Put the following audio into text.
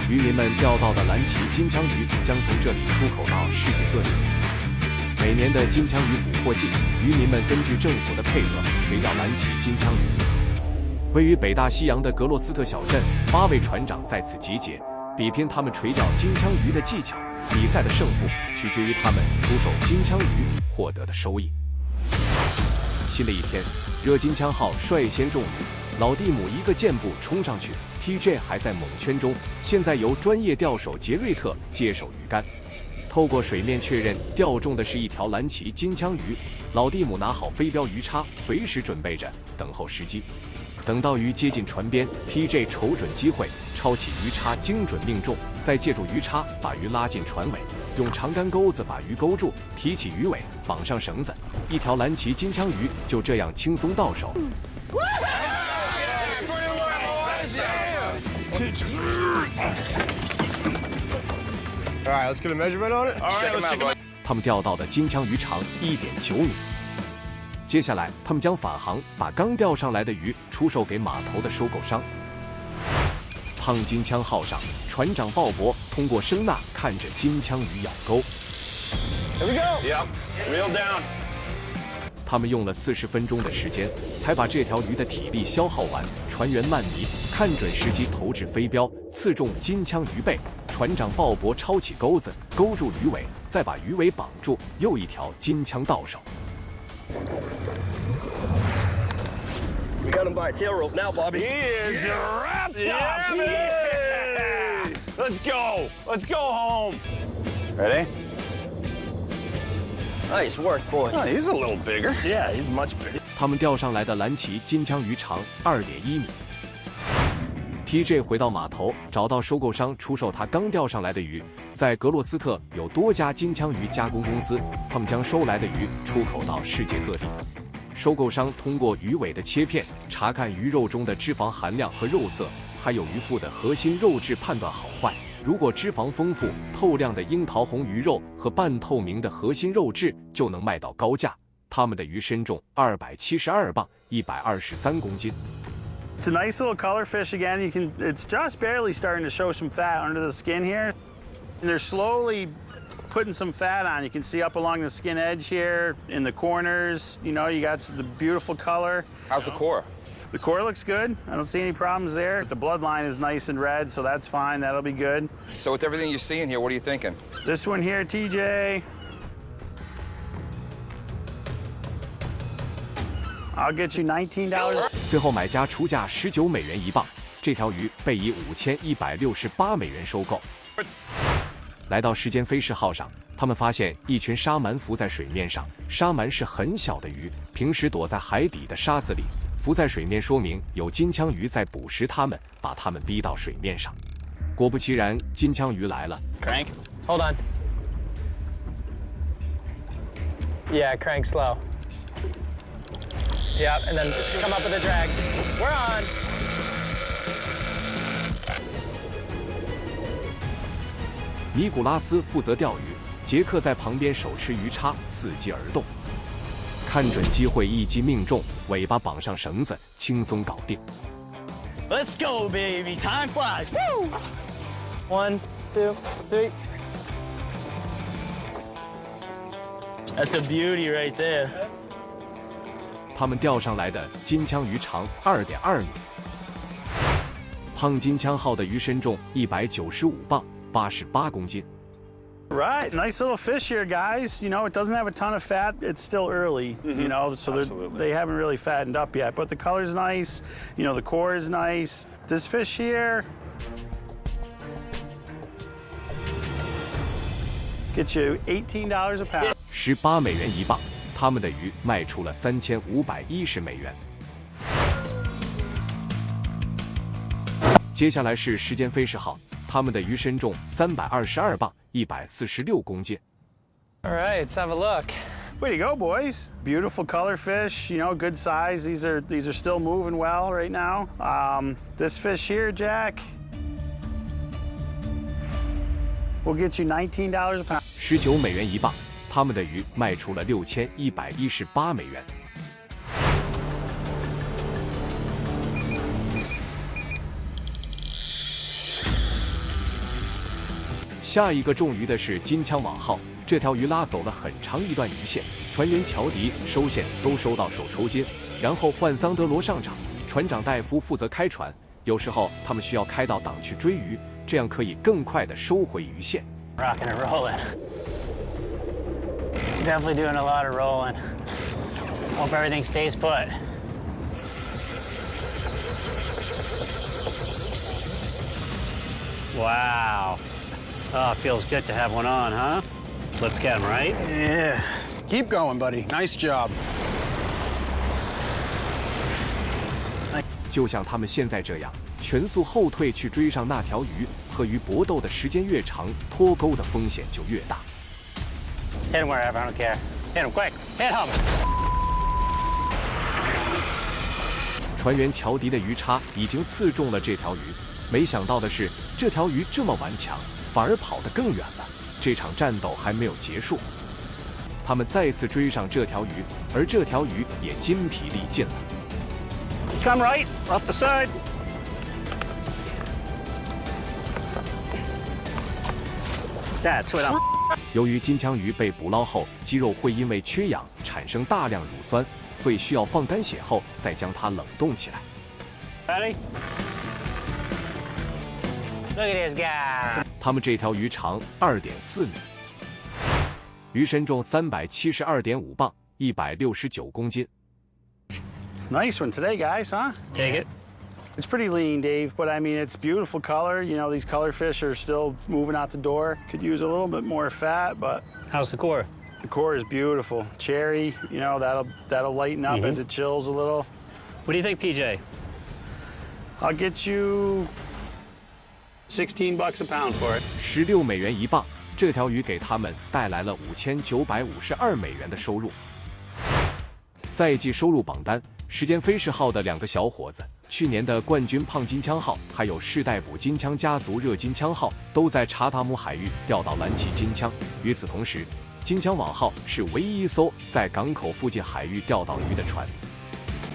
渔民们钓到的蓝鳍金枪鱼将从这里出口到世界各地。每年的金枪鱼捕获季，渔民们根据政府的配额垂钓蓝鳍金枪鱼。位于北大西洋的格洛斯特小镇，8位船长在此集结，比拼他们垂钓金枪鱼的技巧。比赛的胜负取决于他们出手金枪鱼获得的收益。新的一天，热金枪号率先中鱼，老蒂姆一个箭步冲上去 ，TJ 还在猛圈中，现在由专业钓手杰瑞特接手鱼竿。透过水面确认钓中的是一条蓝鳍金枪鱼，老蒂姆拿好飞镖鱼叉，随时准备着等候时机。等到鱼接近船边 ，TJ 瞅准机会，抄起鱼叉，精准命中，再借助鱼叉把鱼拉进船尾，用长竿钩子把鱼勾住，提起鱼尾，绑上绳子，一条蓝鳍金枪鱼就这样轻松到手。他们钓到的金枪鱼长1.9米。接下来，他们将返航，把刚钓上来的鱼出售给码头的收购商。胖金枪号上，船长鲍勃通过声呐看着金枪鱼咬钩。他们用了40分钟的时间，才把这条鱼的体力消耗完。船员曼尼看准时机投掷飞镖，刺中金枪鱼背。船长鲍勃抄起钩子，勾住鱼尾，再把鱼尾绑住，又一条金枪到手。We got him by a tail rope now, Bobby. He is wrapped up. Yeah! Let's go. Let's go home. Ready? Nice work, boys. Oh, he's a little bigger. Yeah, he's much bigger. 他们钓上来的蓝鳍金枪鱼长2.1米。TJ 回到码头，找到收购商出售他刚钓上来的鱼。在格洛斯特有多家金枪鱼加工公司，他们将收来的鱼出口到世界各地。收购商通过鱼尾的切片查看鱼肉中的脂肪含量和肉色，还有鱼腹的核心肉质判断好坏。如果脂肪丰富、透亮的樱桃红鱼肉和半透明的核心肉质，就能卖到高价。他们的鱼身重272磅，123公斤。It's a nice little color fish again. It's just barely starting to show some fat under the skin here. And they're slowly putting some fat on. You can see up along the skin edge here, in the corners. You know, you got the beautiful color. How's the core? The core looks good. I don't see any problems there. The bloodline is nice and red, so that's fine. That'll be good. So with everything you're seeing here, what are you thinking? This one here, TJ. I'll get you $19. 最后买家出价19美元一磅，这条鱼被以5168美元收购。来到时间飞士号上，他们发现一群沙鳗浮在水面上。沙鳗是很小的鱼，平时躲在海底的沙子里，浮在水面说明有金枪鱼在捕食它们，把它们逼到水面上。果不其然，金枪鱼来了。Crank. Hold on. Yeah, crank slow. Yep, and then come up with a drag. We're on. 尼古拉斯负责钓鱼，杰克在旁边手持鱼叉，伺机而动。看准机会，一击命中，尾巴绑上绳子，轻松搞定。Let's go, baby. Time flies. Woo! 1, 2, 3. That's a beauty right there. 他们钓上来的金枪鱼长2.2米。胖金枪号的鱼身重195磅，88公斤。 Right, nice little fish here, guys. You know, it doesn't have a ton of fat. It's still early, you know, so they haven't really fattened up yet. But the color's nice. You know, the core is nice. This fish here, get you $18 a pound. 18美元一磅，他们的鱼卖出了3510美元。接下来是时间飞士号，他们的鱼身重322磅，146公斤。 All right, let's have a look. Way to go, boys! Beautiful color fish. You know, good size. These are still moving well right now. This fish here, Jack, we'll get you $19 a pound. 19美元一磅，他们的鱼卖出了6118美元。下一个中鱼的是金枪网号，这条鱼拉走了很长一段鱼线，船员乔迪收线都收到手抽筋，然后换桑德罗上场，船长戴夫负责开船，有时候他们需要开到档去追鱼，这样可以更快地收回鱼线。Rocking and rolling. Definitely doing a lot of rolling. Hope everything stays put. Wow. Oh, it feels good to have one on, huh? Let's get him, right? Yeah. Keep going, buddy. Nice job. 就像他们现在这样，全速后退去追上那条鱼，和鱼搏斗的时间越长，脱钩的风险就越大。Hit him wherever, I don't care. Hit him quick. Hit him. 船员乔迪的鱼叉已经刺中了这条鱼，没想到的是，这条鱼这么顽强，反而跑得更远了。这场战斗还没有结束，他们再次追上这条鱼，而这条鱼也筋疲力尽了。Come right, off the side. That's what I'm... 由于金枪鱼被捕捞后，肌肉会因为缺氧产生大量乳酸，所以需要放干血后再将它冷冻起来。Ready? Look at this guy. 他们这条鱼长2.4米，鱼身重372.5磅，169公斤。Nice one today, guys, huh? Take it. It's pretty lean, Dave, but I mean, it's beautiful color. You know, these color fish are still moving out the door. Could use a little bit more fat, but How's the core? the core is beautiful. Cherry, you know, that'll lighten up as it chills a little. What do you think, PJ? I'll get you $16 a pound for it. 16美元一磅，这条鱼给他们带来了5952美元的收入。赛季收入榜单，时间飞逝号的2个小伙子，去年的冠军胖金枪号，还有世代捕金枪家族热金枪号，都在查塔姆海域钓到蓝鳍金枪。与此同时，金枪网号是唯一一艘在港口附近海域钓到鱼的船。